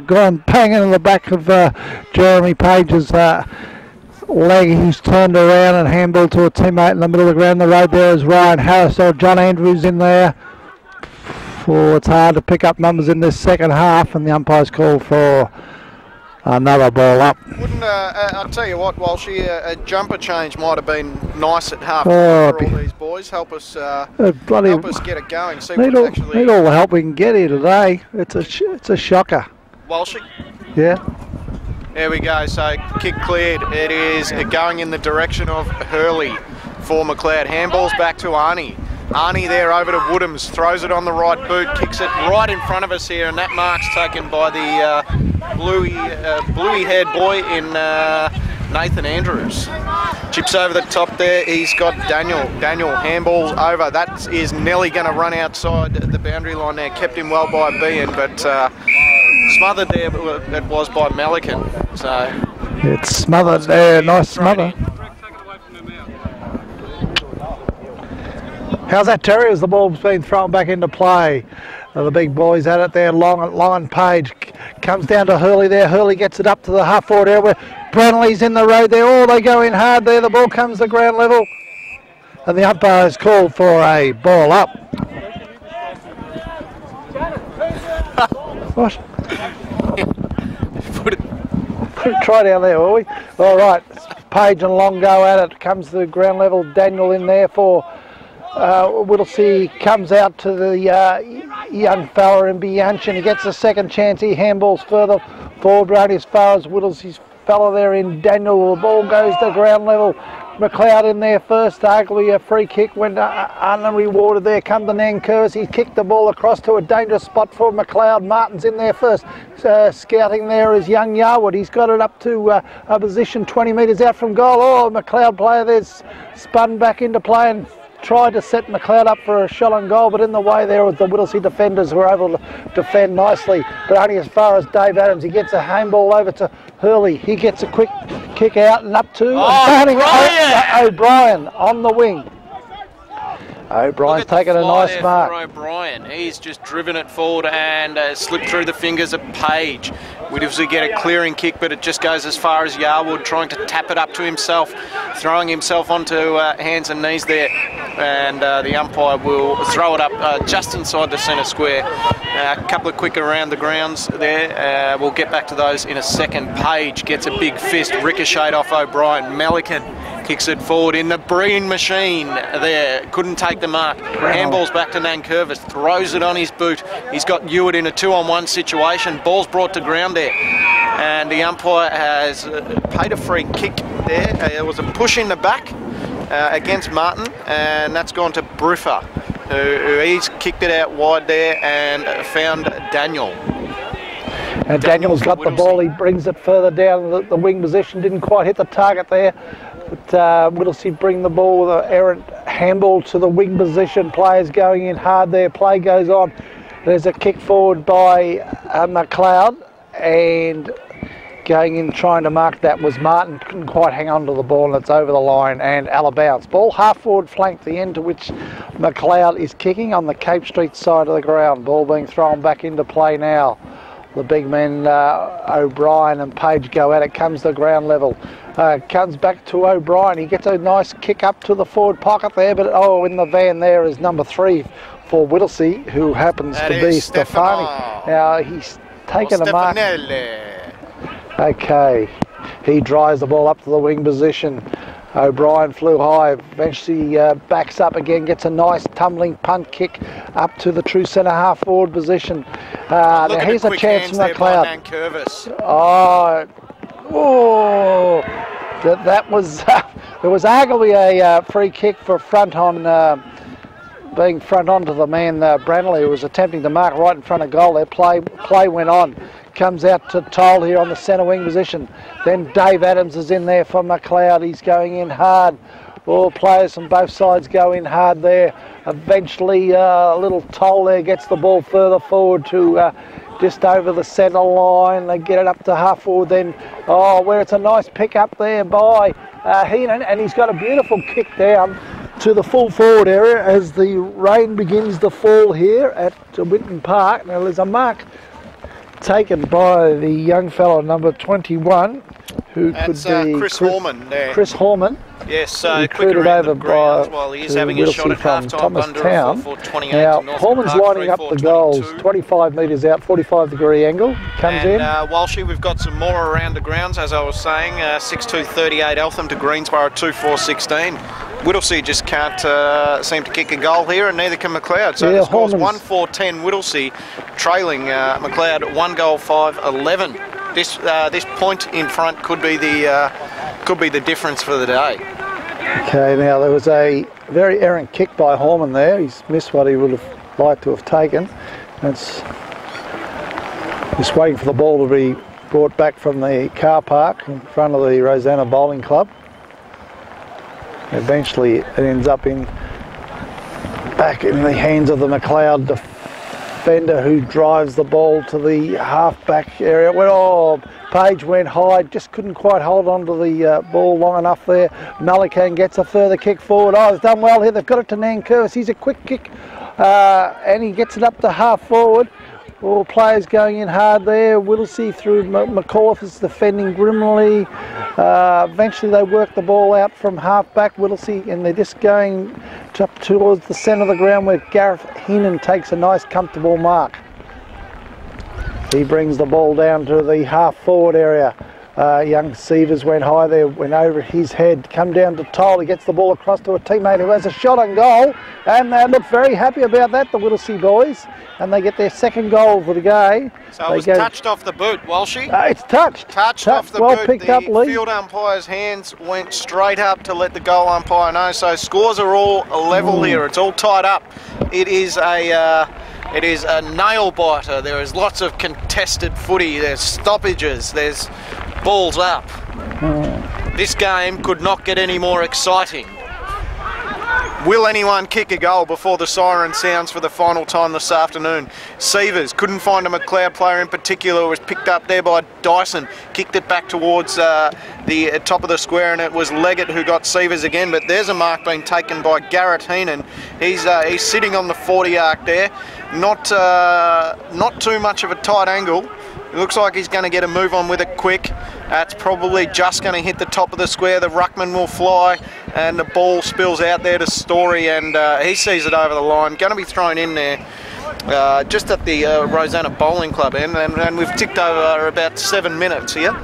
Gone banging in the back of Jeremy Page's leg. He's turned around and handball to a teammate in the middle of the ground. The road there is Ryan Harris or John Andrews in there. It's hard to pick up numbers in this second half, and the umpire's called for another ball up. Wouldn't I'll tell you what, Walshy, a jumper change might have been nice at half for all these boys. Help us help us get it going. See need all the help we can get here today. It's a shocker. Walshy? Yeah. There we go, so kick cleared. It is going in the direction of Hurley for McLeod. Handballs back to Arnie. Arnie there over to Woodhams, throws it on the right boot, kicks it right in front of us here, and that mark's taken by the bluey-haired boy in Nathan Andrews. Chips over the top there, he's got Daniel. Daniel handballs over. That is nearly going to run outside the boundary line there. Kept him well by Bean, but smothered there it was by Melican. So it's smothered there, nice smother. How's that, Terry, as the ball's been thrown back into play? The big boys at it there. Long and Page comes down to Hurley there. Hurley gets it up to the half forward area where Branley's in the road there. Oh, they go in hard there. The ball comes to ground level. And the umpire has called for a ball up. What? Try down there, will we? All right. Page and Long go at it. Comes to the ground level. Daniel in there for Whittlesey. Comes out to the young fella in Bianchin. He gets a second chance. He handballs further forward right as far as Whittlesey's fella there in Daniel. The ball goes to ground level. McLeod in there first. Arguably a free kick went unrewarded there. Come to Nankervis. He kicked the ball across to a dangerous spot for McLeod. Martin's in there first. Scouting there is young Yarwood. He's got it up to a position 20 metres out from goal. Oh, McLeod player there's spun back into play and tried to set McLeod up for a shot on goal, but in the way there was the Whittlesey defenders who were able to defend nicely, but only as far as Dave Adams. He gets a handball over to Hurley. He gets a quick kick out and up to O'Brien on the wing. O'Brien's taken a nice mark. O'Brien, he's just driven it forward and slipped through the fingers of Page. Whittlesey get a clearing kick, but it just goes as far as Yarwood, trying to tap it up to himself, throwing himself onto hands and knees there, and the umpire will throw it up just inside the centre square. A couple of quick around the grounds there. We'll get back to those in a second. Page gets a big fist, ricocheted off O'Brien. Melican kicks it forward in the Breen machine there. Couldn't take the mark. Handballs back to Nankervis. Throws it on his boot. He's got Ewart in a 2-on-1 situation. Ball's brought to ground there. And the umpire has paid a free kick there. There was a push in the back against Martin. And that's gone to Briffer, who he's kicked it out wide there and found Daniel. And Daniel's got the ball. He brings it further down the wing position. Didn't quite hit the target there. But Whittlesey bring the ball with an errant handball to the wing position. Players going in hard there. Play goes on. There's a kick forward by McLeod, and going in trying to mark that was Martin. Couldn't quite hang on to the ball, and it's over the line and out of bounds. Ball half forward flank, the end to which McLeod is kicking on the Cape Street side of the ground. Ball being thrown back into play now. The big men O'Brien and Page go at it. Comes to ground level. Comes back to O'Brien. He gets a nice kick up to the forward pocket there, but in the van there is number 3 for Whittlesey, who happens to be Stefani. Now he's taken a mark. Okay, he drives the ball up to the wing position. O'Brien flew high, eventually backs up again, gets a nice tumbling punt kick up to the true centre half forward position. Now here's a chance from McLeod. That was there was arguably a free kick for front on being front on to the man Branley, who was attempting to mark right in front of goal there. Play went on. Comes out to Toll here on the centre wing position. Then Dave Adams is in there for McLeod. He's going in hard. All players from both sides go in hard there. Eventually, little Toll there gets the ball further forward to just over the centre line. They get it up to half forward then. Where it's a nice pick up there by Heenan, and he's got a beautiful kick down to the full forward area as the rain begins to fall here at Winton Park. Now there's a mark taken by the young fellow number 21, who That's could be Chris Horman there. Chris Horman. Yes, quicker recruited around the over grounds by while he's having a shot at from half-time. Thomas Under Town. 4:28 Now, to Northern Horman's Park, lining up the 3:4:22. goals, 25 metres out, 45-degree angle, comes in. Walshy, we've got some more around the grounds, as I was saying. 6-2-38 Eltham to Greensborough 2-4-16. Whittlesea just can't seem to kick a goal here, and neither can McLeod. So the score's 1-4-10 Whittlesea, trailing McLeod 1-5-11. This point in front could be the difference for the day. Okay, now there was a very errant kick by Horman there. He's missed what he would have liked to have taken. It's just waiting for the ball to be brought back from the car park in front of the Rosanna Bowling Club. Eventually it ends up back in the hands of the McLeod defender, who drives the ball to the half-back area. Page went high, just couldn't quite hold on to the ball long enough there. Mullican gets a further kick forward. He's done well here. They've got it to Nankervis. He's a quick kick, and he gets it up to half forward. All players going in hard there. Whittlesea through McAuliffe is defending grimly. Eventually they work the ball out from half back, Whittlesea, and they're just going up towards the centre of the ground where Gareth Heenan takes a nice comfortable mark. He brings the ball down to the half forward area. Young Sievers went high there, went over his head, come down to Toll. He gets the ball across to a teammate who has a shot on goal, and they look very happy about that, the Whittlesea boys, and they get their second goal for the game. So it was touched off the boot, Walshy. It's touched. Touched off the well boot. Picked the up, Lee. Field umpire's hands went straight up to let the goal umpire know. So scores are all level here. It's all tied up. It is a nail biter. There is lots of contested footy. There's stoppages. There's balls up. This game could not get any more exciting. Will anyone kick a goal before the siren sounds for the final time this afternoon? Sievers couldn't find a McLeod player in particular. It was picked up there by Dyson. Kicked it back towards the top of the square, and it was Leggett who got Sievers again. But there's a mark being taken by Garrett Heenan. He's sitting on the 40 arc there. Not too much of a tight angle. It looks like he's going to get a move on with it quick. It's probably just going to hit the top of the square. The ruckman will fly, and the ball spills out there to Story, and he sees it over the line. Going to be thrown in there just at the Rosanna Bowling Club end, and we've ticked over about 7 minutes here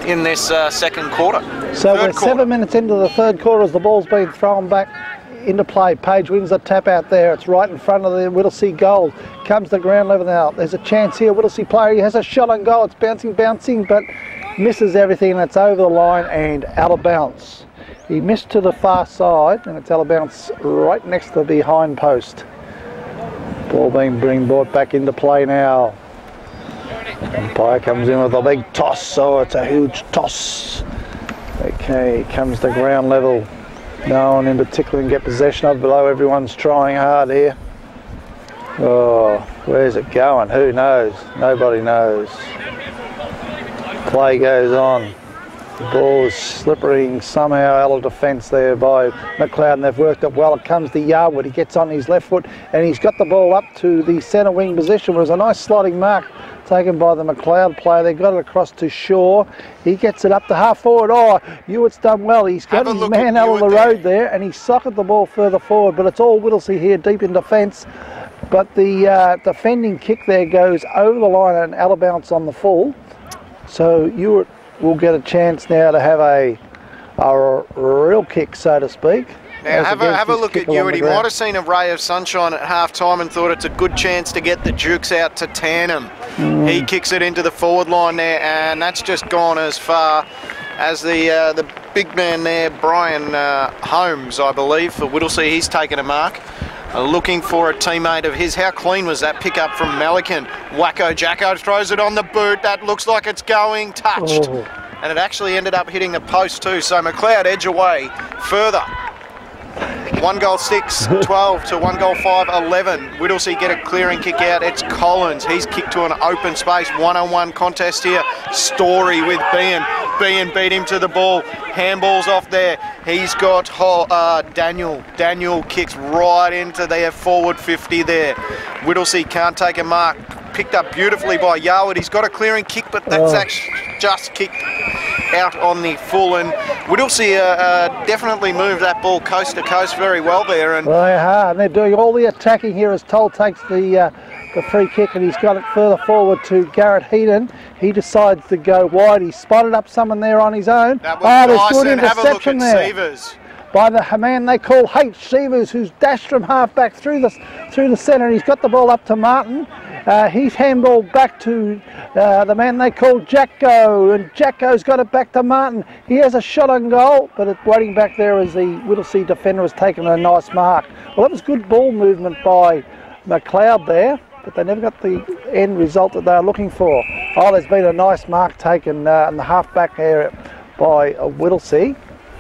in this second quarter. So we're 7 minutes into the third quarter as the ball's been thrown back into play. Page wins the tap out there. It's right in front of the Whittlesea goal. Comes the ground level now. There's a chance here. Whittlesea player, he has a shot on goal. It's bouncing, but misses everything, and it's over the line and out of bounds. He missed to the far side, and it's out of bounds right next to the behind post. Ball being brought back into play now. Umpire comes in with a big toss, so it's a huge toss. Okay, comes the ground level. No one in particular can get possession of, below everyone's trying hard here. Oh, where's it going? Who knows? Nobody knows. Play goes on. The ball is slippering somehow out of defence there by McLeod, and they've worked it well. It comes to Yarwood. He gets on his left foot, and he's got the ball up to the centre wing position. It was a nice sliding mark taken by the McLeod player. They got it across to Shaw. He gets it up to half forward. Hewitt's done well. He's got his man out of the road there, and he socked the ball further forward, but it's all Whittlesea here deep in defence. But the defending kick there goes over the line and out of bounds on the full. So Hewitt will get a chance now to have a real kick, so to speak. Now have a look at Hewitt. He might have seen a ray of sunshine at half time and thought it's a good chance to get the Dukes out to Tannum. He kicks it into the forward line there, and that's just gone as far as the big man there, Brian Holmes, I believe, for Whittlesea. He's taken a mark. Looking for a teammate of his. How clean was that pick up from Melican? Wacko Jacko throws it on the boot. That looks like it's going touched. And it actually ended up hitting the post too. So McLeod edge away further. 1 goal 6, 12 to 1 goal 5, 11. Whittlesea get a clearing kick out. It's Collins. He's kicked to an open space. 1-on-1 contest here. Story with Bean. Bean beat him to the ball. Handballs off there. He's got Daniel. Daniel kicks right into their forward 50 there. Whittlesea can't take a mark. picked up beautifully by Yarwood. He's got a clearing kick, but that's actually just kicked out on the full, and Whittlesea definitely moved that ball coast to coast very well there. And they are, and they're doing all the attacking here as Toll takes the free kick, and he's got it further forward to Garrett Heaton. He decides to go wide. He spotted up someone there on his own. That was there's nice, good and have a look interception at there Severs. By the man they call H. Severs, who's dashed from half back through the centre. He's got the ball up to Martin. He's handballed back to the man they call Jacko, and Jacko's got it back to Martin. He has a shot on goal, but it's waiting back there as the Whittlesea defender has taken a nice mark. Well, that was good ball movement by McLeod there, but they never got the end result that they were looking for. Oh, there's been a nice mark taken in the half-back area by Whittlesea.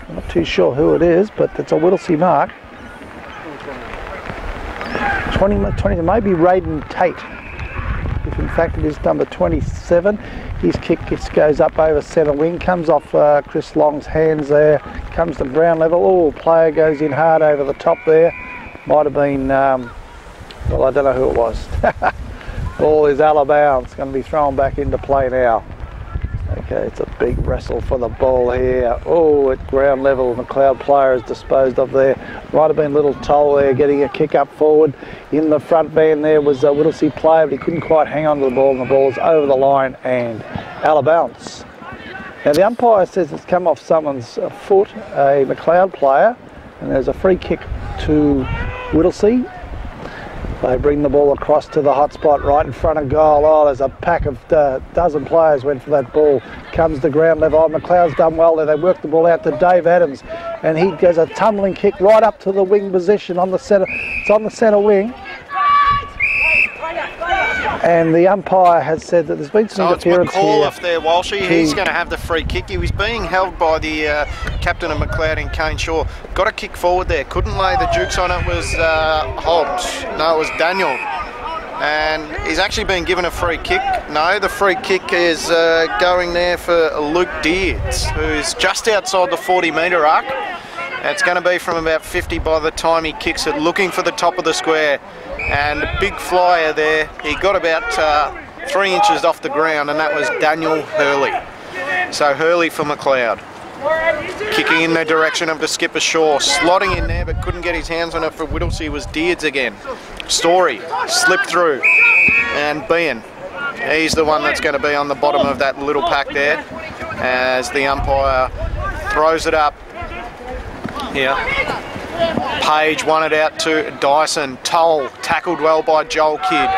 I'm not too sure who it is, but it's a Whittlesea mark. 20, maybe Raiden Tate. If in fact it is number 27. His kick goes up over centre wing, comes off Chris Long's hands there, comes to ground level. Oh, player goes in hard over the top there. Might have been, well, I don't know who it was. Ball is out of bounds, going to be thrown back into play now. Okay, it's a big wrestle for the ball here. Oh, at ground level, McLeod player is disposed of there. Might have been little Toll there getting a kick up forward. In the front van there was a Whittlesea player, but he couldn't quite hang on to the ball, and the ball is over the line and out of bounds. Now the umpire says it's come off someone's foot, a McLeod player, and there's a free kick to Whittlesea. They bring the ball across to the hot spot right in front of goal. Oh, there's a pack of dozen players went for that ball. Comes to ground level. Oh, McLeod's done well there. They work the ball out to Dave Adams, and he goes a tumbling kick right up to the wing position on the centre. It's on the centre wing. And the umpire has said that there's been some interference here. So it's McAuliffe there, Walshy. He's going to have the free kick. He was being held by the captain of McLeod in Kane Shaw. Got a kick forward there. Couldn't lay the jukes on it. Was Hobbs. No, it was Daniel. And he's actually been given a free kick. No, the free kick is going there for Luke Deards, who's just outside the 40-metre arc. It's going to be from about 50 by the time he kicks it, looking for the top of the square. And a big flyer there. He got about 3 inches off the ground, and that was Daniel Hurley. So Hurley for McLeod. Kicking in the direction of the skipper Shaw. Slotting in there, but couldn't get his hands on it for Whittlesea was Deards again. Story slipped through. And Bean, he's the one that's going to be on the bottom of that little pack there as the umpire throws it up here. Page won it out to Dyson. Toll tackled well by Joel Kidd.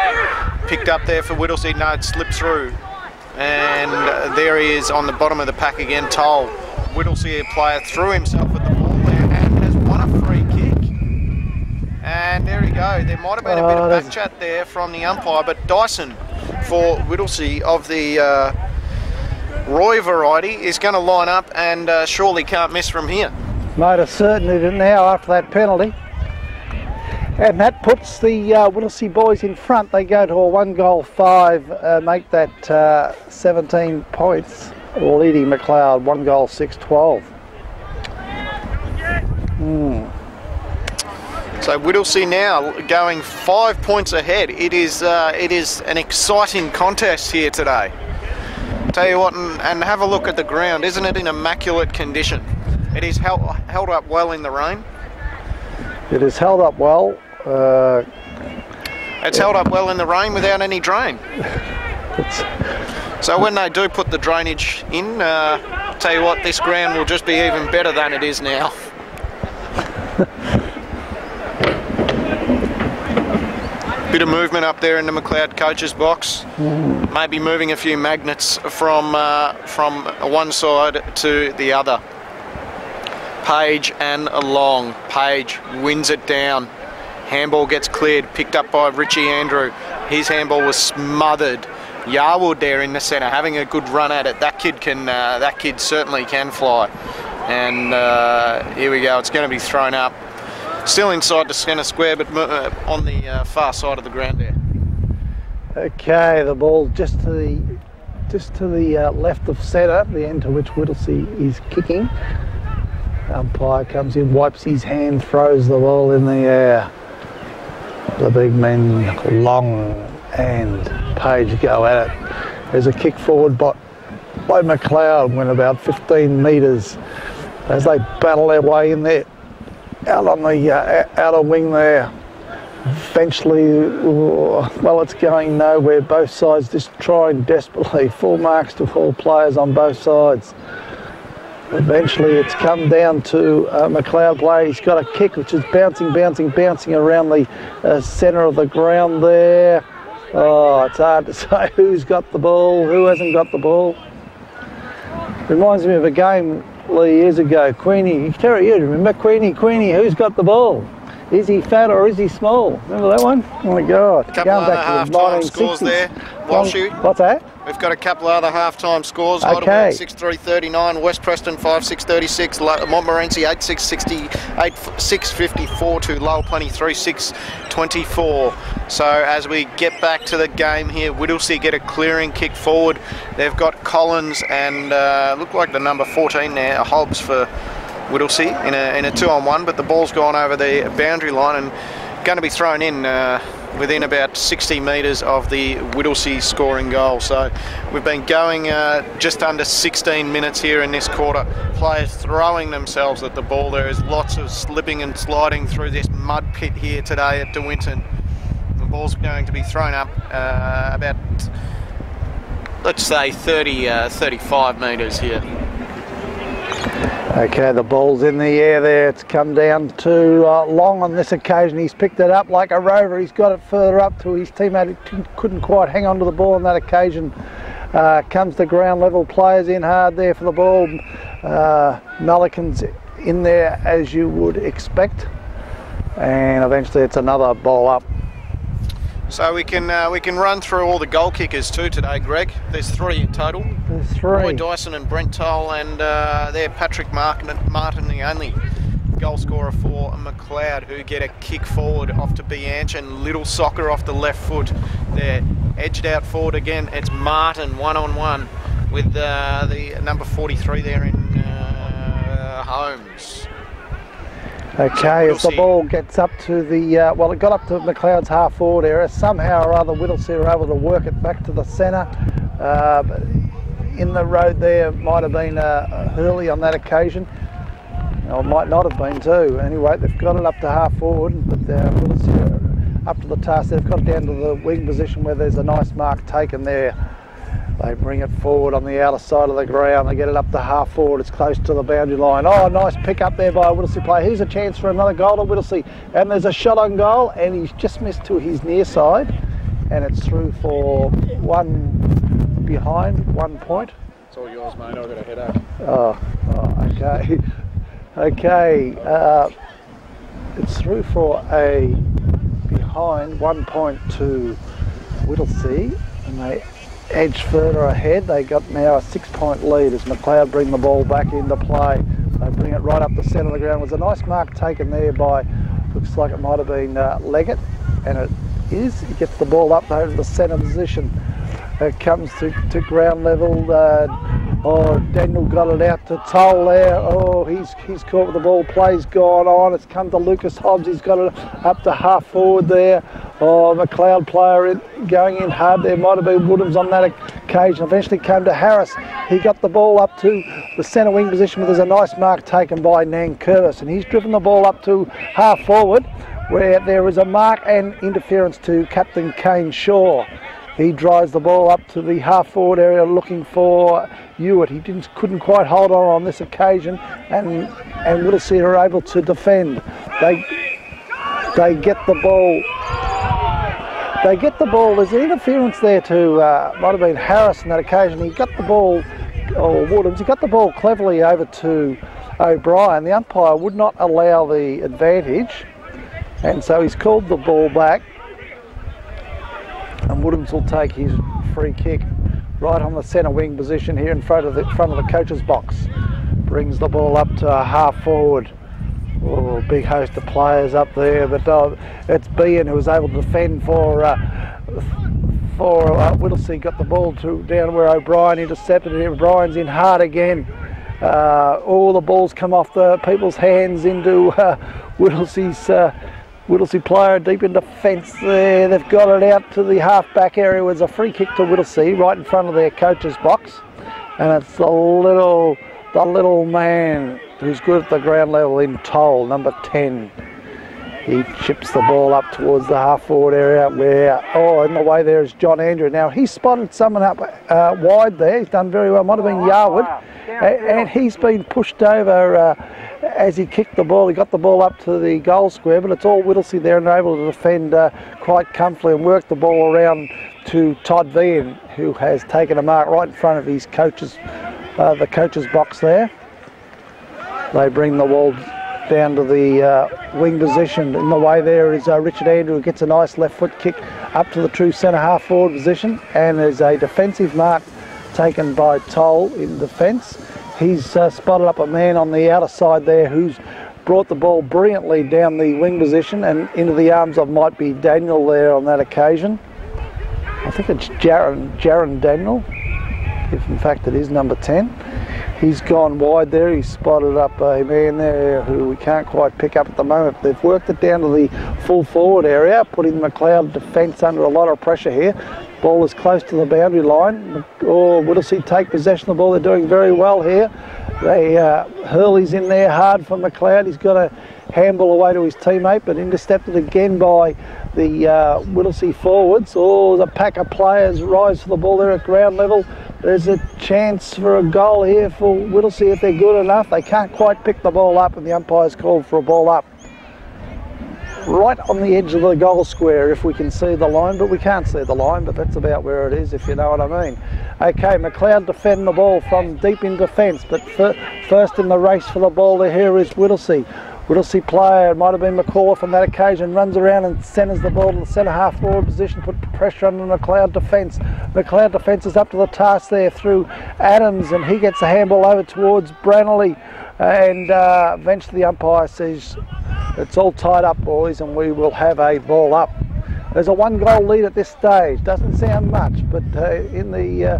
Picked up there for Whittlesea. No, it slipped through. And there he is on the bottom of the pack again, Toll. Whittlesea player threw himself at the ball there and has won a free kick. And there you go. There might have been a bit of back chat there from the umpire, but Dyson for Whittlesea of the Roy variety is going to line up and surely can't miss from here. Made a certainty now after that penalty. And that puts the Whittlesea boys in front. They go to a 1-goal-5, make that 17 points, leading McLeod 1-goal-6-12. So Whittlesea now going 5 points ahead. It is an exciting contest here today. Tell you what, and have a look at the ground. Isn't it in immaculate condition? It is held up well in the rain. It is held up well. It's held up well in the rain without any drain. So when they do put the drainage in, tell you what, this ground will just be even better than it is now. Bit of movement up there in the McLeod coach's box. Maybe moving a few magnets from one side to the other. Page and Long. Page wins it down. Handball gets cleared, picked up by Richie Andrew. His handball was smothered. Yarwood there in the centre, having a good run at it. That kid certainly can fly. And here we go. It's going to be thrown up. Still inside the centre square, but on the far side of the ground there. Okay, the ball just to the left of centre, the end to which Whittlesea is kicking. Umpire comes in, wipes his hand, throws the ball in the air. The big men, Long and Page go at it. There's a kick forward by McLeod, went about 15 metres as they battle their way in there, out on the outer wing there. Eventually, well, it's going nowhere. Both sides just trying desperately. Full marks to all players on both sides. Eventually, it's come down to McLeod play. He's got a kick which is bouncing around the centre of the ground there. Oh, it's hard to say who's got the ball, who hasn't got the ball. Reminds me of a game years ago. Queenie, Terry, you remember Queenie, who's got the ball? Is he fat or is he small? Remember that one? Oh my God. A couple of other half-time scores there. What's that? We've got a couple of other half-time scores. Okay. 6-3-39, West Preston 5-6-36, Montmorency 8-6-54 to Lower Plenty 3-6-24. So as we get back to the game here, Whittlesea get a clearing kick forward. They've got Collins and look like the number 14 there, Hobbs for Whittlesea in a 2-on-1, but the ball's gone over the boundary line and going to be thrown in within about 60 metres of the Whittlesea scoring goal. So we've been going just under 16 minutes here in this quarter. Players throwing themselves at the ball. There is lots of slipping and sliding through this mud pit here today at De Winton. The ball's going to be thrown up about, let's say, 35 metres here. Okay, the ball's in the air there. It's come down to Long on this occasion. He's picked it up like a rover. He's got it further up to his teammate who couldn't quite hang on to the ball on that occasion. Comes the ground level, players in hard there for the ball. Mulligan's in there as you would expect. And eventually it's another ball up. So we can run through all the goal kickers too today, Greg. There's 3 in total. There's 3. Roy Dyson and Brent Toll, and they're Patrick Martin, the only goal scorer for McLeod, who get a kick forward off to Bianch, and Little Soccer off the left foot. They're edged out forward again. It's Martin 1-on-1 with the number 43 there in Holmes. Okay, as the ball gets up to the, well, it got up to McLeod's half forward area. Somehow or other, Whittlesea were able to work it back to the centre. In the road there might have been Hurley on that occasion. Or it might not have been too. Anyway, they've got it up to half forward, but Whittlesea are up to the task. They've got it down to the wing position where there's a nice mark taken there. They bring it forward on the outer side of the ground. They get it up to half forward. It's close to the boundary line. Oh, nice pick up there by a Whittlesea player. Here's a chance for another goal to Whittlesea. And there's a shot on goal, and he's just missed to his near side. And it's through for 1 behind, 1 point. It's all yours, mate. I've got a headache. Oh, okay. Okay. It's through for a behind, 1 point to Whittlesea. And they edge further ahead. They got now a 6-point lead as McLeod bring the ball back into play. They bring it right up the centre of the ground. It was a nice mark taken there by, looks like it might have been Leggett, and it is. He gets the ball up over the centre position. It comes to ground level. Daniel got it out to Toll there. Oh, he's caught with the ball. Play's gone on. It's come to Lucas Hobbs. He's got it up to half forward there. Oh, McLeod player going in hard there. Might have been Woodhams on that occasion. Eventually came to Harris. He got the ball up to the centre wing position where there's a nice mark taken by Nankervis, and he's driven the ball up to half forward where there is a mark and interference to Captain Kane Shaw. He drives the ball up to the half forward area looking for Hewitt. He couldn't quite hold on this occasion, and Whittlesea are able to defend. They get the ball. They get the ball. There's an interference there to might have been Harris on that occasion. He got the ball, or Woodhams. He got the ball cleverly over to O'Brien. The umpire would not allow the advantage, and so he's called the ball back. And Woodhams will take his free kick right on the centre wing position here in front of the coach's box. Brings the ball up to a half forward. Oh, big host of players up there, but it's Bean who was able to defend for Whittlesea. Got the ball down where O'Brien intercepted it. O'Brien's in hard again. All the balls come off the people's hands into Whittlesea's Whittlesea player deep in defence there. They've got it out to the half-back area. There's a free kick to Whittlesea right in front of their coach's box. And it's the little man who's good at the ground level in Toll, number 10. He chips the ball up towards the half-forward area where, in the way there is John Andrew. Now, he spotted someone up wide there. He's done very well. Might have been Yarwood. And he's been pushed over as he kicked the ball. He got the ball up to the goal square, but it's all Whittlesea there and they're able to defend quite comfortably and work the ball around to Todd Vian, who has taken a mark right in front of his the coach's box there. They bring the ball down to the wing position. In the way there is Richard Andrew, who gets a nice left foot kick up to the true centre half forward position, and there's a defensive mark taken by Toll in defence. He's spotted up a man on the outer side there who's brought the ball brilliantly down the wing position and into the arms of might be Daniel there on that occasion. I think it's Jaron Daniel, if in fact it is number 10. He's gone wide there. He's spotted up a man there who we can't quite pick up at the moment. They've worked it down to the full forward area, putting McLeod defence under a lot of pressure here. Ball is close to the boundary line. Whittlesea take possession of the ball. They're doing very well here. Hurley's in there hard for McLeod. He's got a handball away to his teammate, but intercepted again by the Whittlesea forwards. The pack of players rise for the ball there at ground level. There's a chance for a goal here for Whittlesea if they're good enough. They can't quite pick the ball up and the umpire's called for a ball up. Right on the edge of the goal square if we can see the line, but we can't see the line, but that's about where it is if you know what I mean. Okay, McLeod defend the ball from deep in defence, but first in the race for the ball here is Whittlesea. Whittlesea player, it might have been McAuliffe on that occasion, runs around and centres the ball to the centre half forward position, put pressure on the McLeod defence. McLeod defence is up to the task there through Adams, and he gets the handball over towards Branley, and eventually the umpire says it's all tied up, boys, and we will have a ball up. There's a 1-goal lead at this stage. Doesn't sound much, but in the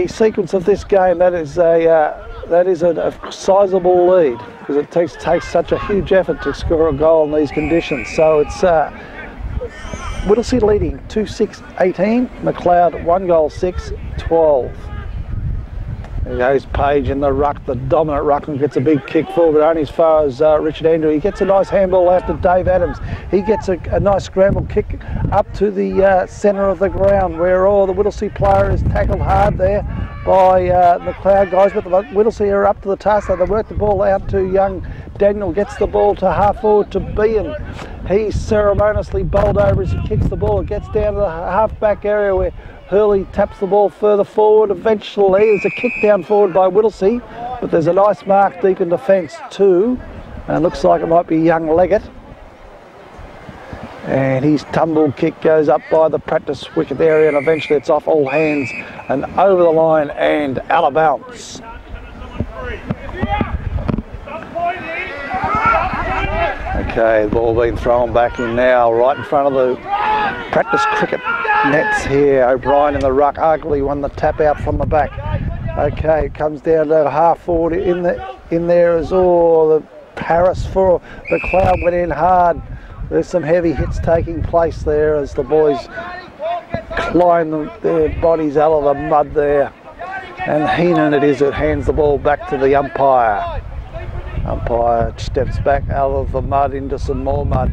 sequence of this game, that is a sizable lead, because it takes such a huge effort to score a goal in these conditions. So it's Whittlesea leading 2-6-18, McLeod 1 goal 6-12. There goes Page in the ruck, the dominant ruck, and gets a big kick forward, but only as far as Richard Andrew. He gets a nice handball out to Dave Adams. He gets a nice scramble kick up to the centre of the ground, where the Whittlesea player is tackled hard there by McLeod guys, but the Whittlesea are up to the task. So they work the ball out to young Daniel, gets the ball to half forward to Bean. He's ceremoniously bowled over as he kicks the ball. It gets down to the half back area where Hurley taps the ball further forward. Eventually there's a kick down forward by Whittlesea, but there's a nice mark deep in defence too, and it looks like it might be young Leggett. And his tumble kick goes up by the practice wicket area, and eventually it's off all hands and over the line and out of bounds. Okay, the ball being thrown back in now, right in front of the practice cricket nets here. O'Brien in the ruck, arguably won the tap out from the back. Okay, it comes down to half forward in there as the Paris for McLeod went in hard. There's some heavy hits taking place there as the boys climb their bodies out of the mud there. And Heenan it is that hands the ball back to the umpire. Umpire steps back out of the mud into some more mud.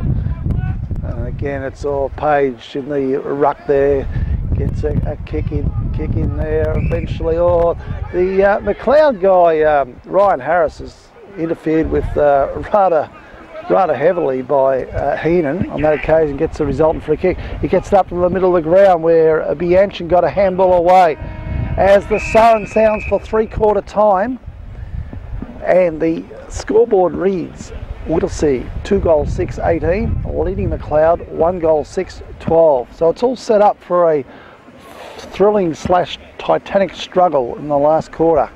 And again, it's all Page in the ruck there. Gets a kick in there eventually. The McLeod guy, Ryan Harris, has interfered with rather heavily by Heenan on that occasion. Gets the resultant free kick. He gets it up to the middle of the ground where Bianchin got a handball away. As the siren sounds for 3/4 time, and the scoreboard reads Whittlesea 2 goal 6-18, leading McLeod 1 goal 6-12. So it's all set up for a thrilling / titanic struggle in the last quarter.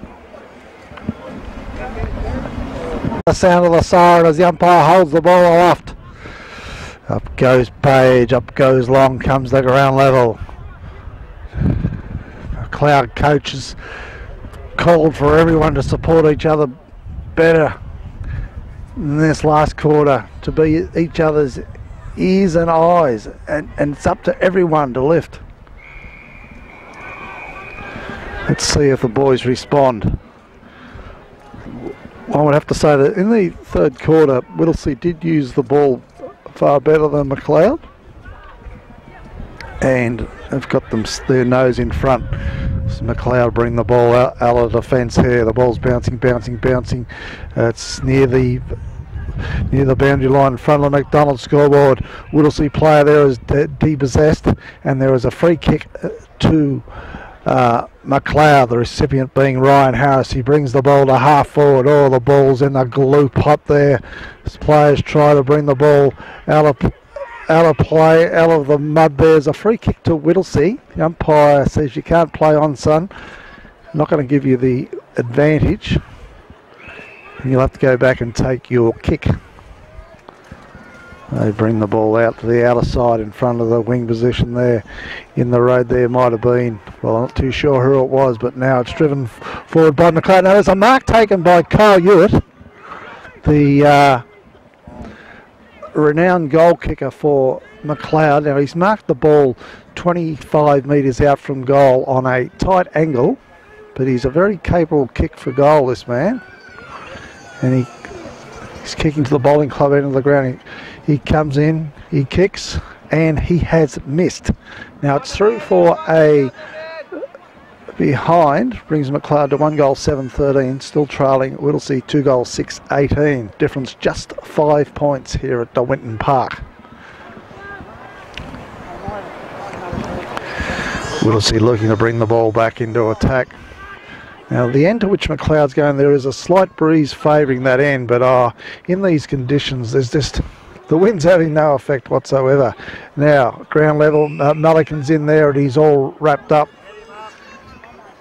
The sound of the siren as the umpire holds the ball aloft. Up goes Page, up goes Long, comes the ground level. McLeod coaches called for everyone to support each other better. in this last quarter to be each other's ears and eyes, and it's up to everyone to lift. Let's see if the boys respond. I would have to say that in the third quarter, Whittlesea did use the ball far better than McLeod, and have got their nose in front. So McLeod bring the ball out of defence here. The ball's bouncing. It's near the boundary line in front of the McDonald scoreboard. Whittlesea player there is depossessed, and there is a free kick to McLeod, the recipient being Ryan Harris. He brings the ball to half forward. Oh, the ball's in the glue pot there. As players try to bring the ball out of play, out of the mud. There's a free kick to Whittlesea. The umpire says you can't play on, son. I'm not going to give you the advantage. And you'll have to go back and take your kick. They bring the ball out to the outer side in front of the wing position there. In the road there might have been, well, I'm not too sure who it was, but now it's driven forward by McLeod. Now there's a mark taken by Kyle Hewitt, the renowned goal kicker for McLeod. Now he's marked the ball 25 metres out from goal on a tight angle, but he's a very capable kick for goal, this man. And he's kicking to the bowling club end of the ground. He comes in, he kicks, and he has missed. Now it's through for a behind, brings McLeod to 1 goal 7-13, still trailing Whittlesea 2 goals 6-18. Difference just 5 points here at Winton Park. Whittlesea looking to bring the ball back into attack. Now the end to which McLeod's going, there is a slight breeze favouring that end, but in these conditions there's just, the wind's having no effect whatsoever. Now ground level, Melican's in there and he's all wrapped up.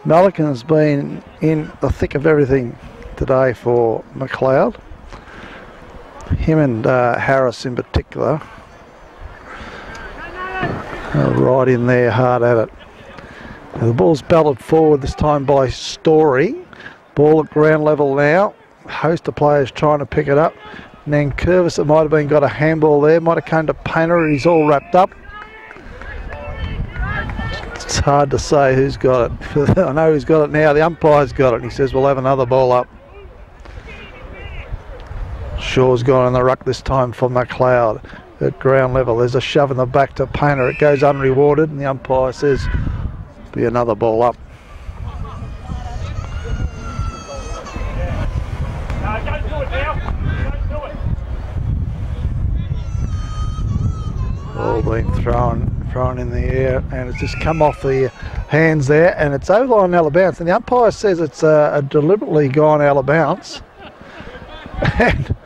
Melican's been in the thick of everything today for McLeod. Him and Harris in particular are right in there hard at it. Now the ball's belted forward this time by Story. Ball at ground level now. A host of players trying to pick it up. Nankervis, it might have been got a handball there. Might have come to Painter. He's all wrapped up. It's hard to say who's got it. I know who's got it now. The umpire's got it. And he says we'll have another ball up. Shaw's gone in the ruck this time for McLeod at ground level. There's a shove in the back to Painter. It goes unrewarded and the umpire says be another ball up. Ball being thrown in the air and it's just come off the hands there and it's over line out of bounds, and the umpire says it's deliberately gone out of bounds. And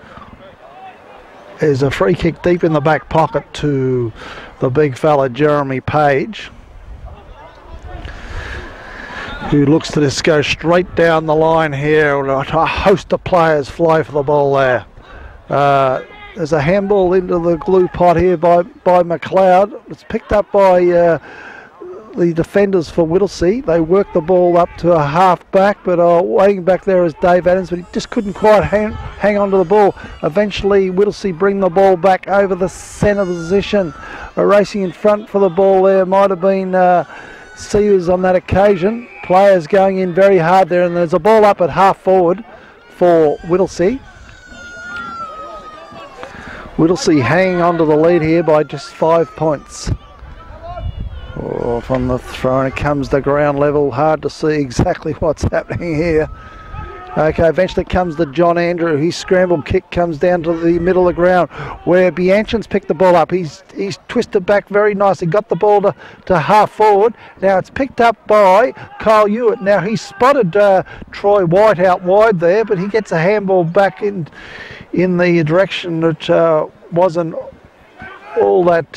there's a free kick deep in the back pocket to the big fella Jeremy Page, who looks to just go straight down the line here. A host of players fly for the ball there. There's a handball into the glue pot here by McLeod. It's picked up by the defenders for Whittlesea. They work the ball up to a half back, but waiting back there is Dave Adams, but he just couldn't quite hang on to the ball. Eventually Whittlesea bring the ball back over the centre position. Racing in front for the ball there might have been Sears on that occasion. Players going in very hard there, and there's a ball up at half forward for Whittlesea. Whittlesea hanging on to the lead here by just 5 points. Oh, from the throw, and it comes to ground level. Hard to see exactly what's happening here. Okay, eventually comes to John Andrew. His scrambled kick comes down to the middle of the ground where Bianchin's picked the ball up. He's twisted back very nicely, got the ball to half forward. Now it's picked up by Kyle Hewitt. Now he spotted Troy White out wide there, but he gets a handball back in the direction that wasn't all that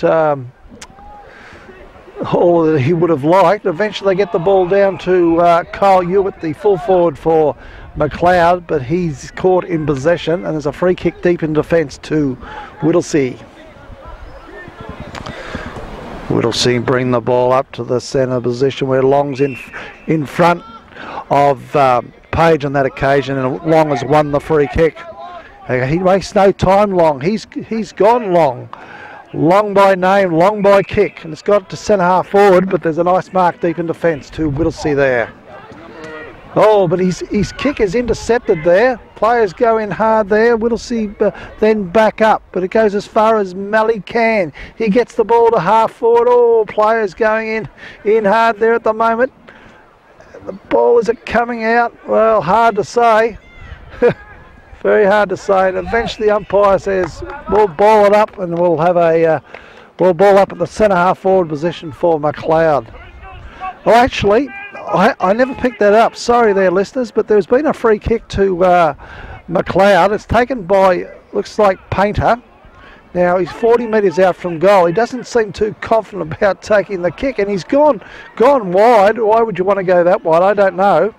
he would have liked. Eventually they get the ball down to Kyle Hewitt, the full forward for McLeod, but he's caught in possession, and there's a free kick deep in defence to Whittlesea. Whittlesea bring the ball up to the centre position where Long's in front of Page on that occasion, and Long has won the free kick. He wastes no time long. He's gone long. Long by name, long by kick. And it's got to centre half forward, but there's a nice mark deep in defence to Whittlesea there. Oh, but his kick is intercepted there. Players go in hard there. Whittlesea then back up, but it goes as far as Mally can. He gets the ball to half forward. Oh, players going in hard there at the moment. The ball, is it coming out? Well, hard to say. Very hard to say. And eventually the umpire says, we'll ball it up and we'll have we'll ball up at the centre half forward position for McLeod. Oh, actually, I never picked that up. Sorry there, listeners, but there's been a free kick to McLeod. It's taken by, looks like Painter. Now, he's 40 metres out from goal. He doesn't seem too confident about taking the kick, and he's gone wide. Why would you want to go that wide? I don't know.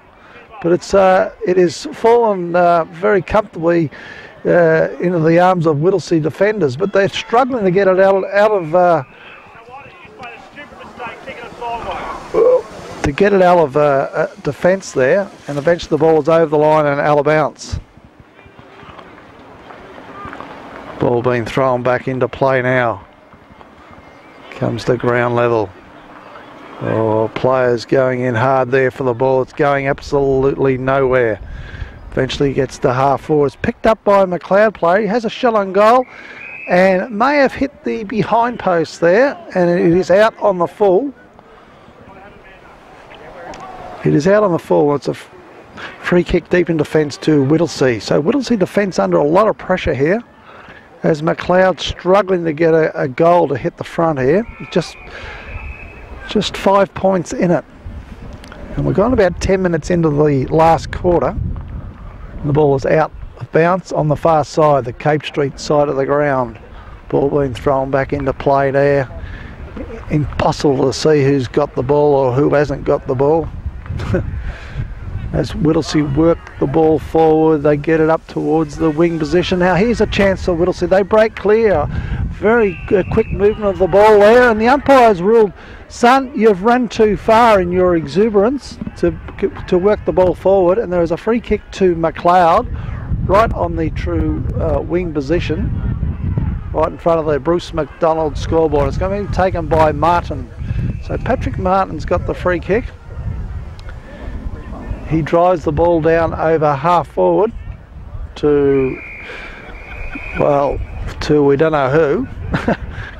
But it is fallen very comfortably into the arms of Whittlesea defenders. But they're struggling to get it out of defence there, and eventually the ball is over the line and out of bounds. Ball being thrown back into play now. Comes to ground level. Oh, players going in hard there for the ball. It's going absolutely nowhere. Eventually gets to half forward. It's picked up by a McLeod player. He has a shot on goal and may have hit the behind post there, and it is out on the full. It is out on the full. It's a free kick deep in defence to Whittlesea. So Whittlesea defence under a lot of pressure here, as McLeod struggling to get a goal to hit the front here. Just 5 points in it. And we've gone about 10 minutes into the last quarter. And the ball is out of bounce on the far side, the Cape Street side of the ground. Ball being thrown back into play there. Impossible to see who's got the ball or who hasn't got the ball. As Whittlesea work the ball forward, they get it up towards the wing position. Now here's a chance for Whittlesea. They break clear. Very quick movement of the ball there, and the umpire's ruled, son, you've run too far in your exuberance to work the ball forward, and there is a free kick to McLeod right on the true wing position, right in front of the Bruce McDonald scoreboard. It's going to be taken by Martin. So Patrick Martin's got the free kick. He drives the ball down over half forward to we don't know who,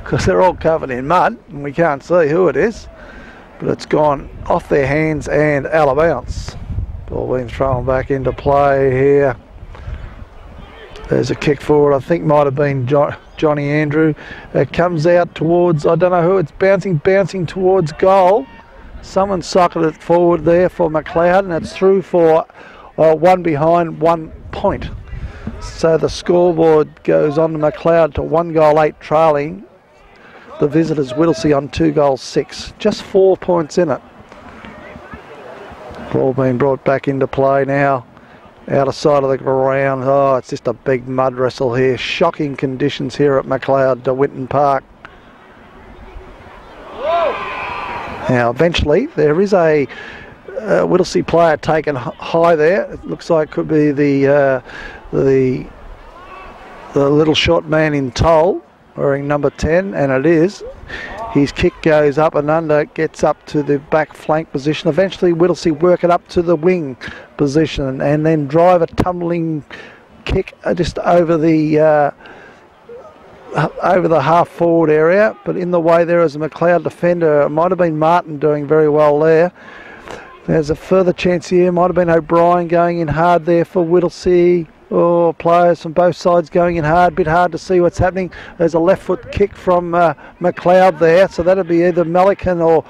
because they're all covered in mud and we can't see who it is, but it's gone off their hands and out of bounds. Ball being thrown back into play here. There's a kick forward, I think might have been Johnny Andrew. It comes out towards, I don't know who, it's bouncing towards goal. Someone socketed it forward there for McLeod, and it's through for 1 behind, 1 point. So the scoreboard goes on to McLeod to 1 goal 8 trailing the visitors Whittlesea on 2 goals 6. Just 4 points in it. Ball being brought back into play now. Out of sight of the ground. Oh, it's just a big mud wrestle here. Shocking conditions here at McLeod de Winton Park. Now eventually there is a Whittlesea player taken high there. It looks like it could be the little short man in Toll wearing number 10, and it is. His kick goes up and under, gets up to the back flank position. Eventually Whittlesea work it up to the wing position and then drive a tumbling kick just over the half forward area, but in the way there is a McLeod defender. It might have been Martin doing very well there. There's a further chance here. Might have been O'Brien going in hard there for Whittlesea. Oh, players from both sides going in hard. Bit hard to see what's happening. There's a left foot kick from McLeod there, so that'd be either Melican or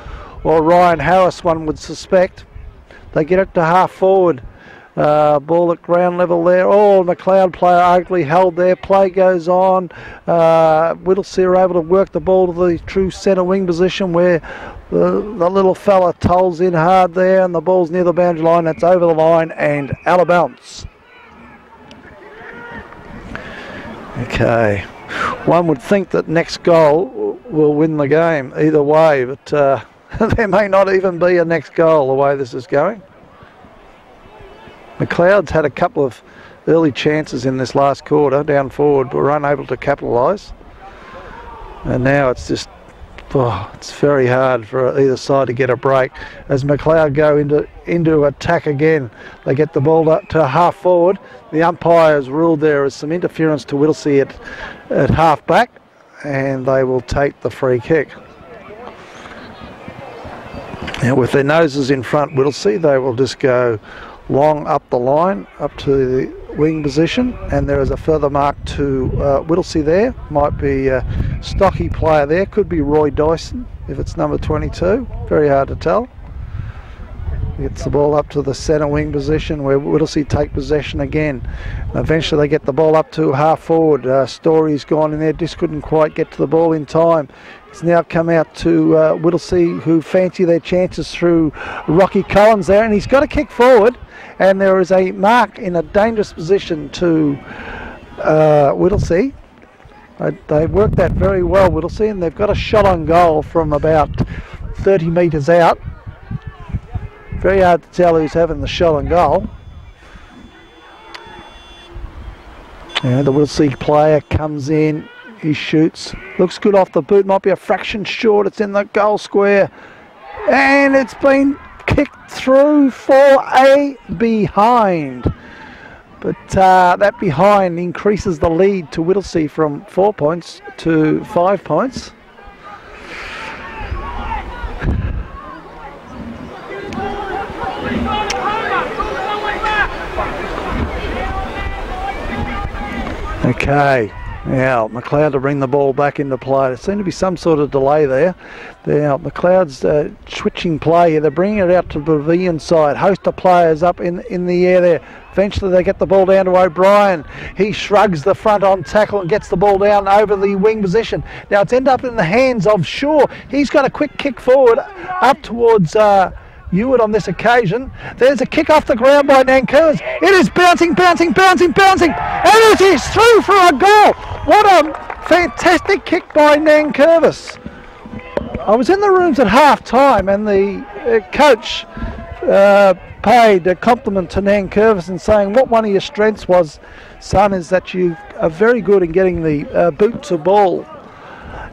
Ryan Harris, one would suspect. They get it to half forward. Ball at ground level there. Oh, McLeod player arguably held there. Play goes on. Whittlesea are able to work the ball to the true centre wing position where the little fella tolls in hard there, and the ball's near the boundary line. That's over the line and out of bounds. Okay, one would think that next goal will win the game either way, but there may not even be a next goal the way this is going. McLeod's had a couple of early chances in this last quarter down forward, but were unable to capitalise. And now it's just, it's very hard for either side to get a break. As McLeod go into attack again, they get the ball up to half forward. The umpires ruled there as some interference to Whittlesea at half back, and they will take the free kick. Now with their noses in front, Whittlesea, they will just go long up the line, up to the wing position, and there is a further mark to Whittlesea there. Might be a stocky player there, could be Roy Dyson if it's number 22, very hard to tell. Gets the ball up to the centre wing position where Whittlesea take possession again. Eventually they get the ball up to half forward. Story's gone in there, just couldn't quite get to the ball in time. It's now come out to Whittlesea, who fancy their chances through Rocky Collins there, and he's got a kick forward, and there is a mark in a dangerous position to Whittlesea. They worked that very well, Whittlesea, and they've got a shot on goal from about 30 metres out. Very hard to tell who's having the shot on goal. And the Whittlesea player comes in, he shoots, looks good off the boot, might be a fraction short, it's in the goal square, and it's been kicked through for a behind. But that behind increases the lead to Whittlesea from 4 points to 5 points. Okay, now McLeod to bring the ball back into play. There seemed to be some sort of delay there. Now McLeod's switching play here. They're bringing it out to the pavilion side. Host of players up in the air there. Eventually they get the ball down to O'Brien. He shrugs the front on tackle and gets the ball down over the wing position. Now it's ended up in the hands of Shaw. He's got a quick kick forward up towards Ewart on this occasion. There's a kick off the ground by Nankervis. It is bouncing, bouncing, bouncing, bouncing, and it is through for a goal. What a fantastic kick by Nankervis. I was in the rooms at half time, and the coach paid a compliment to Nankervis and saying, what one of your strengths was, son, is that you are very good in getting the boot to ball.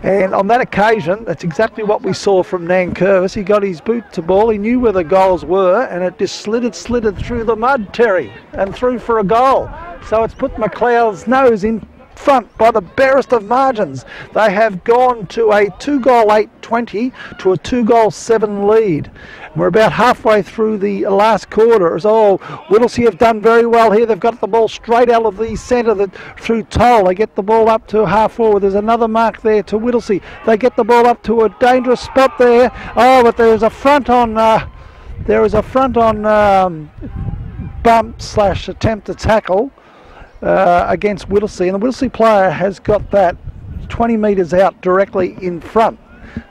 And on that occasion, that's exactly what we saw from Nankervis. He got his boot to ball, he knew where the goals were, and it just slitted through the mud, Terry, and through for a goal. So it's put McLeod's nose in front by the barest of margins. They have gone to a 2-goal 8-20 to a 2-goal 7 lead. We're about halfway through the last quarter. So Whittlesea have done very well here. They've got the ball straight out of the centre through Toll. They get the ball up to half forward. There's another mark there to Whittlesea. They get the ball up to a dangerous spot there. Oh, but there's a front on bump / attempt to tackle against Whittlesea, and the Whittlesea player has got that 20 metres out directly in front.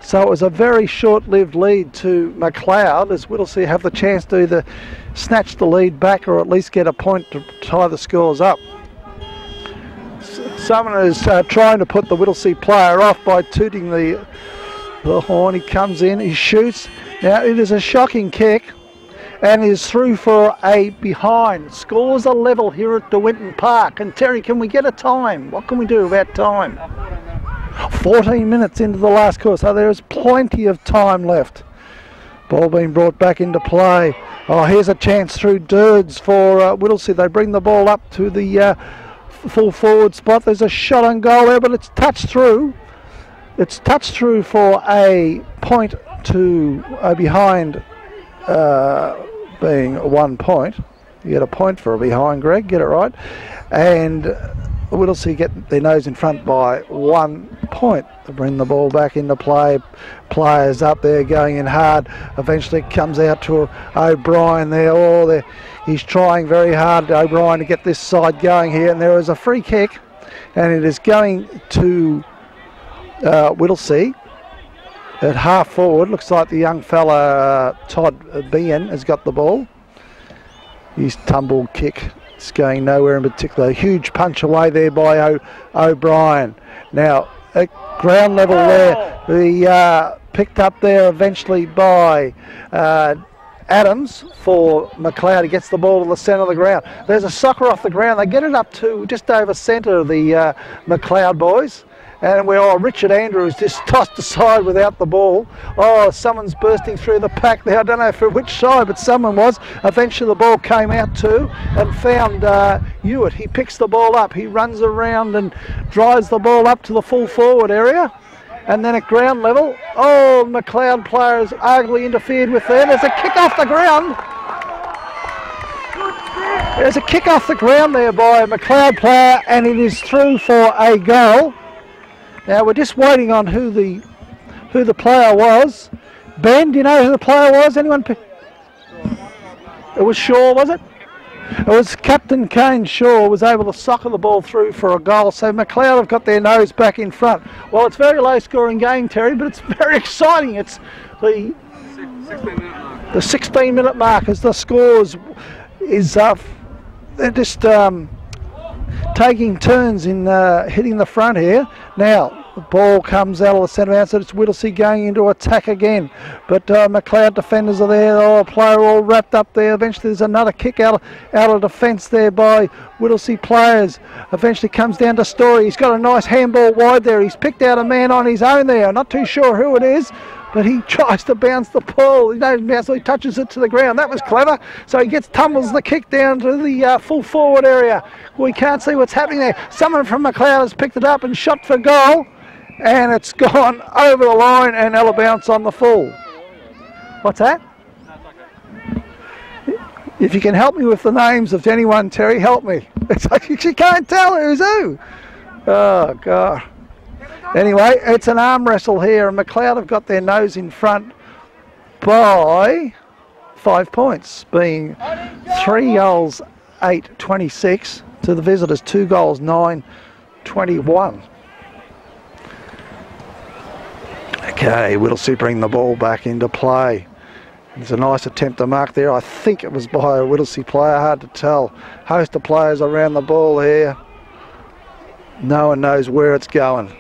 So it was a very short-lived lead to McLeod, as Whittlesea have the chance to either snatch the lead back or at least get a point to tie the scores up. Someone is trying to put the Whittlesea player off by tooting the horn. He comes in, he shoots. Now it is a shocking kick, and is through for a behind. Scores a level here at De Winton Park. And Terry, can we get a time? What can we do about time? 14 minutes into the last quarter, so there is plenty of time left. Ball being brought back into play. Oh, here's a chance through Durds for Whittlesea. They bring the ball up to the full forward spot. There's a shot on goal there, but it's touched through. It's touched through for a point to a behind, being 1 point. You get a point for a behind, Greg, get it right. And Whittlesea get their nose in front by 1 point. They bring the ball back into play. Players up there going in hard. Eventually it comes out to O'Brien there. Oh, he's trying very hard, O'Brien, to get this side going here. And there is a free kick, and it is going to Whittlesea. At half forward, looks like the young fella Todd Bean has got the ball. His tumble kick is going nowhere in particular. Huge punch away there by O'Brien. Now at ground level there, the picked up there eventually by Adams for McLeod. He gets the ball to the centre of the ground. There's a soccer off the ground. They get it up to just over centre, the McLeod boys. And Richard Andrews just tossed aside without the ball. Oh, someone's bursting through the pack there. I don't know for which side, but someone was. Eventually the ball came out too and found Hewitt. He picks the ball up. He runs around and drives the ball up to the full forward area. And then at ground level, oh, McLeod players arguably interfered with there. There's a kick off the ground. There's a kick off the ground there by a McLeod player, and it is through for a goal. Now we're just waiting on who the player was. Ben, do you know who the player was? Anyone? It was Shaw, was it? It was Captain Kane Shaw was able to soccer the ball through for a goal. So McLeod have got their nose back in front. Well, it's a very low scoring game, Terry, but it's very exciting. It's the 16-minute mark as the scores is they're just taking turns in hitting the front here. Now the ball comes out of the centre bounce, so it's Whittlesea going into attack again. But McLeod defenders are there. Oh, a player all wrapped up there. Eventually there's another kick out of defence there by Whittlesea players. Eventually comes down to Story. He's got a nice handball wide there. He's picked out a man on his own there. I'm not too sure who it is, but he tries to bounce the ball. He doesn't bounce, so he touches it to the ground. That was clever. So he tumbles the kick down to the full forward area. We can't see what's happening there. Someone from McLeod has picked it up and shot for goal, and it's gone over the line and out of bounce on the full. What's that? If you can help me with the names of anyone, Terry, help me. It's like you can't tell who's who. Oh, God. Anyway, it's an arm wrestle here, and McLeod have got their nose in front by 5 points, being 3 goals, 8-26 to the visitors, 2 goals, 9-21. Okay, Whittlesea bring the ball back into play. There's a nice attempt to mark there. I think it was by a Whittlesea player, hard to tell. Host of players around the ball here. No one knows where it's going.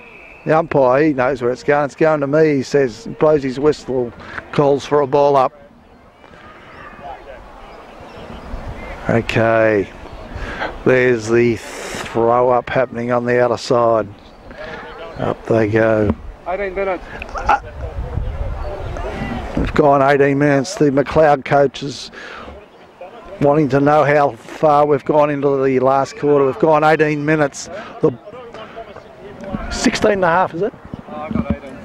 The umpire, he knows where it's going. It's going to me, he says, blows his whistle, calls for a ball up. Okay, there's the throw up happening on the outer side. Up they go. 18 minutes. We've gone 18 minutes. The McLeod coaches wanting to know how far we've gone into the last quarter. We've gone 18 minutes. The 16 and a half, is it? Oh, I got 18.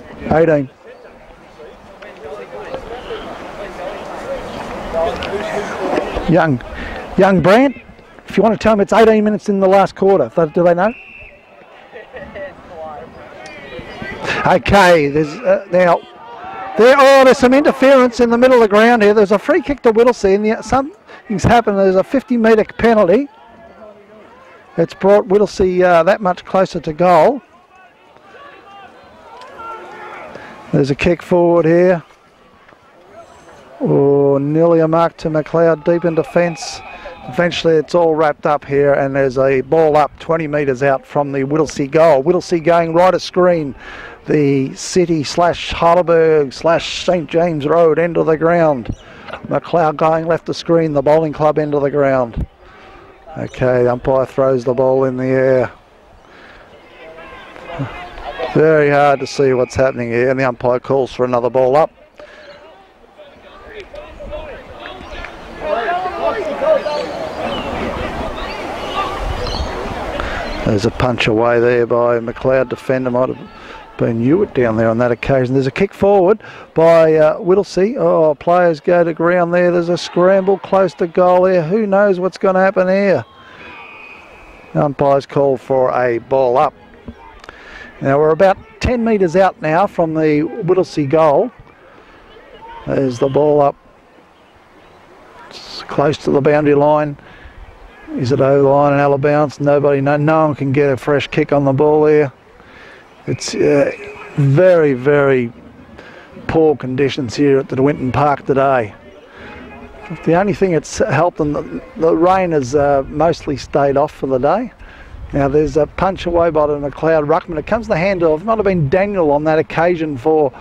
Yeah. 18. Young Brant, if you want to tell them it's 18 minutes in the last quarter, do they know? Okay, there's now there's some interference in the middle of the ground here. There's a free kick to Whittlesea, and something's happened. There's a 50-metre penalty. It's brought Whittlesea that much closer to goal. There's a kick forward here. Oh, nearly a mark to McLeod, deep in defence. Eventually it's all wrapped up here, and there's a ball up 20 metres out from the Whittlesea goal. Whittlesea going right of screen, the City/Heidelberg/St James Road end of the ground. McLeod going left of screen, the bowling club end of the ground. Okay, the umpire throws the ball in the air. Very hard to see what's happening here, and the umpire calls for another ball up. There's a punch away there by McLeod defender, might have been Hewitt down there on that occasion. There's a kick forward by Whittlesea. Oh, players go to ground there. There's a scramble close to goal there. Who knows what's going to happen here? The umpire's called for a ball up. Now we're about 10 metres out now from the Whittlesea goal. There's the ball up. It's close to the boundary line. Is it over the line and out of bounds? Nobody knows. No one can get a fresh kick on the ball here. It's very, very poor conditions here at the Winton Park today. The only thing that's helped them, the rain has mostly stayed off for the day. Now there's a punch away by the McLeod ruckman. It comes the hand of, might have been Daniel on that occasion for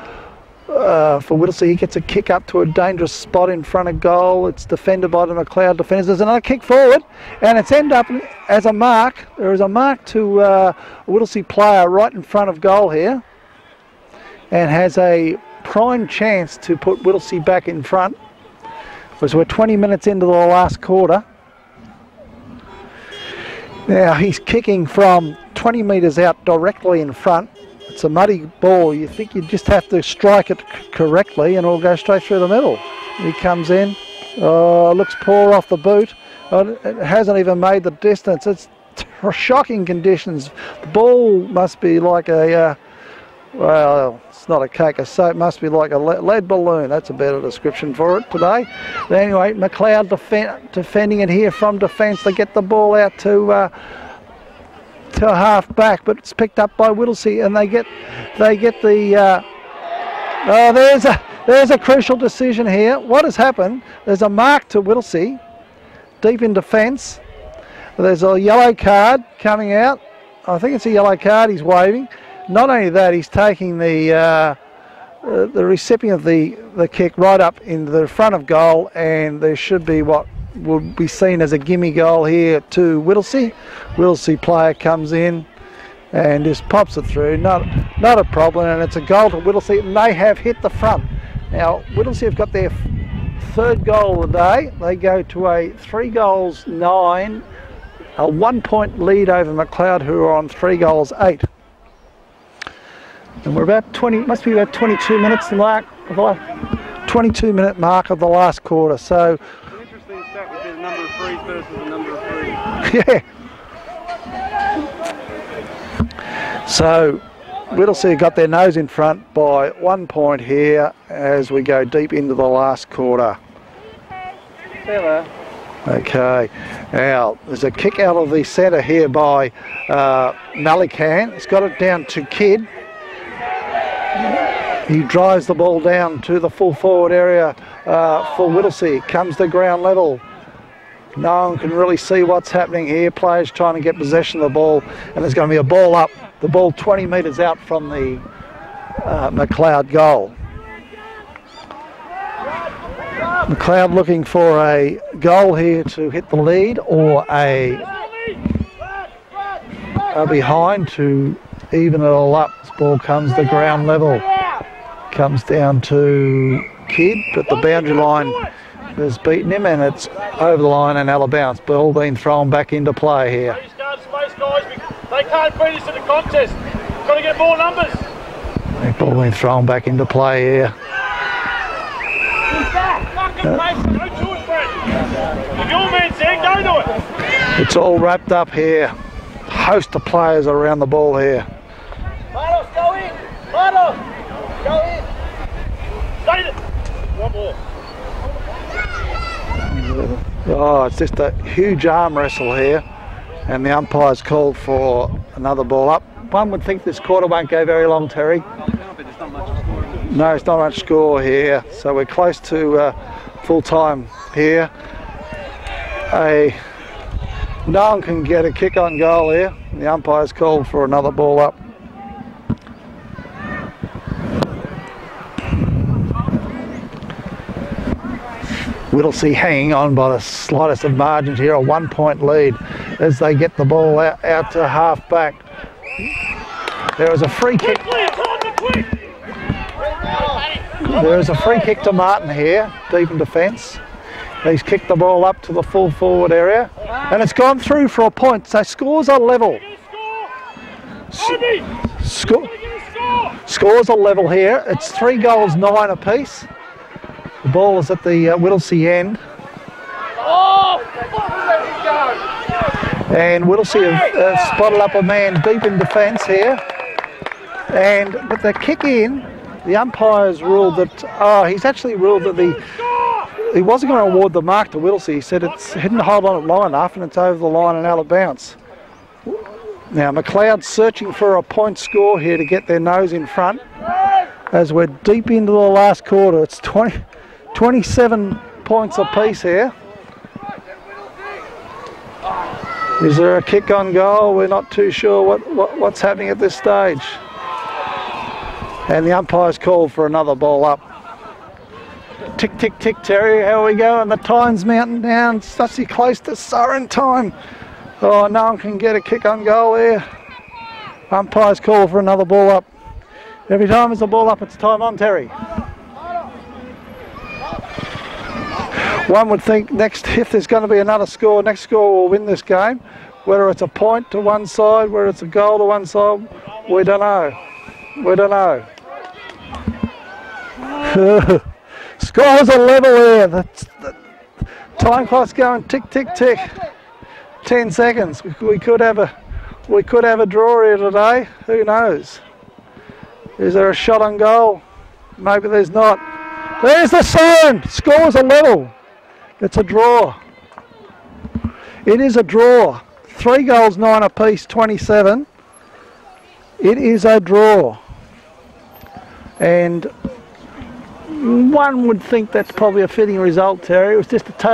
for Whittlesea. He gets a kick up to a dangerous spot in front of goal. It's defended by the McLeod defenders. There's another kick forward, and it's ended up as a mark. There is a mark to a Whittlesea player right in front of goal here, and has a prime chance to put Whittlesea back in front. Because we're 20 minutes into the last quarter. Now he's kicking from 20 metres out directly in front. It's a muddy ball. You think you just have to strike it correctly and it'll go straight through the middle. He comes in. Oh, looks poor off the boot. Oh, it hasn't even made the distance. It's shocking conditions. The ball must be like a, well, it's not a cake of soap. It must be like a lead balloon. That's a better description for it today. But anyway, McLeod defending it here from defence. They get the ball out to half back, but it's picked up by Whittlesea, and they get the. Oh, there's a crucial decision here. What has happened? There's a mark to Whittlesea, deep in defence. There's a yellow card coming out. I think it's a yellow card. He's waving. Not only that, he's taking the recipient of the kick right up into the front of goal, and there should be what would be seen as a gimme goal here to Whittlesea. Whittlesea player comes in and just pops it through. Not a problem, and it's a goal to Whittlesea, and they have hit the front. Now Whittlesea have got their third goal of the day. They go to a 3-9, a 1-point lead over McLeod, who are on 3-8. And we're about 22 minutes mark of the 22-minute mark of the last quarter. So An interesting stat would be the number of threes versus the number of threes. yeah. So Whittlesea got their nose in front by 1 point here as we go deep into the last quarter. Hello. Okay, now there's a kick out of the centre here by Malikan. He's got it down to Kidd. He drives the ball down to the full forward area for Whittlesea. Comes to ground level. No one can really see what's happening here. Players trying to get possession of the ball, and there's going to be a ball up. The ball 20 metres out from the McLeod goal. McLeod looking for a goal here to hit the lead, or a behind to even it all up. This ball comes to ground level. Comes down to Kidd, but the boundary line has beaten him, and it's over the line and out of bounds. Ball being thrown back into play here. Please guard space, guys. They can't beat us in the contest. Got to get more numbers. Ball being thrown back into play here. Fucking face, go to it, Brett. If your man's there, go to it. It's all wrapped up here. Host of players around the ball here. Marlos, go in. Marlos, go in. Stay there. One more. Oh, it's just a huge arm wrestle here, and the umpire's called for another ball up. One would think this quarter won't go very long, Terry. No, it's not much score here, so we're close to full time here. No one can get a kick on goal here. The umpire's called for another ball up. Whittlesea hanging on by the slightest of margins here, a 1 point lead as they get the ball out to half back. There is a free kick. There is a free kick to Martin here, deep in defence. He's kicked the ball up to the full forward area, and it's gone through for a point. So scores are level. Scores are level here. It's 3-9 apiece. The ball is at the Whittlesea end. And Whittlesea have spotted up a man deep in defence here. But the kick in, the umpire's ruled that, he's actually ruled that he wasn't going to award the mark to Whittlesea. He said it didn't hold on it long enough and it's over the line and out of bounds. Now McLeod searching for a point score here to get their nose in front as we're deep into the last quarter. It's 27 points apiece here. Is there a kick on goal? We're not too sure what's happening at this stage. And the umpire's called for another ball up. Tick, tick, tick, Terry, how we go? And the time's mounting down. Such close to siren time. Oh, no one can get a kick on goal there. Umpire's called for another ball up. Every time there's a ball up, it's time on, Terry. One would think if there's going to be another score, next score will win this game. Whether it's a point to one side, whether it's a goal to one side, we don't know. We don't know. Scores are level here. The time clock's going tick, tick, tick. 10 seconds. We could have a draw here today. Who knows? Is there a shot on goal? Maybe there's not. There's the siren. Scores are level. It's a draw. It is a draw. 3 goals, 9 apiece, 27. It is a draw. And one would think that's probably a fitting result, Terry. It was just a